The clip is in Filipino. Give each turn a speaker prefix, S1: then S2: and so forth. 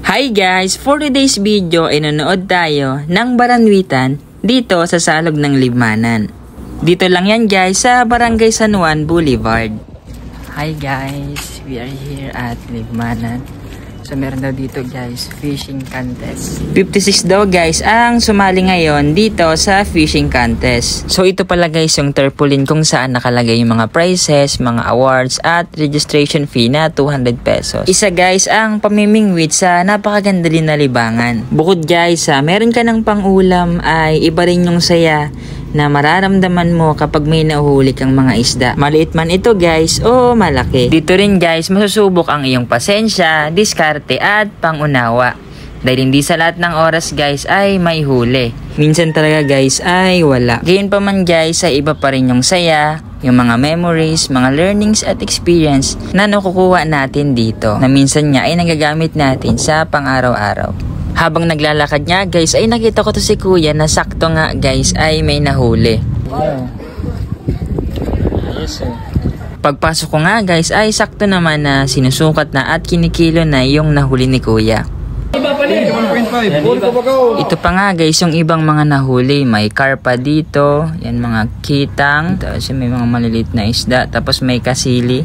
S1: Hi guys! For today's video ay nanonood tayo ng Baranwitan dito sa Salog ng Libmanan. Dito lang yan guys sa Barangay San Juan Boulevard. Hi guys! We are here at Libmanan. So meron daw dito guys fishing contest. 56 daw guys ang sumali ngayon dito sa fishing contest. So ito pala guys yung tarpaulin kung saan nakalagay yung mga prizes, mga awards at registration fee na 200 pesos. Isa guys ang pamimingwit sa napakaganda din na libangan. Bukod guys meron ka ng pangulam ay iba rin yung saya na mararamdaman mo kapag may nahuhuli kang mga isda. Maliit man ito guys o malaki. Dito rin guys masusubok ang iyong pasensya, diskarte at pangunawa. Dahil hindi sa lahat ng oras guys ay may huli. Minsan talaga guys ay wala. Gayon pa man guys ay iba pa rin yung saya, yung mga memories, mga learnings at experience na nakukuha natin dito. Na minsan nga ay nagagamit natin sa pang-araw-araw. Habang naglalakad niya guys ay nakita ko to si kuya na sakto nga guys ay may nahuli. Pagpasok ko nga guys ay sakto naman na sinusukat na at kinikilo na yung nahuli ni kuya. Ito pa nga guys yung ibang mga nahuli. May karpa dito, yan mga kitang, tapos may mga maliliit na isda, tapos may kasili.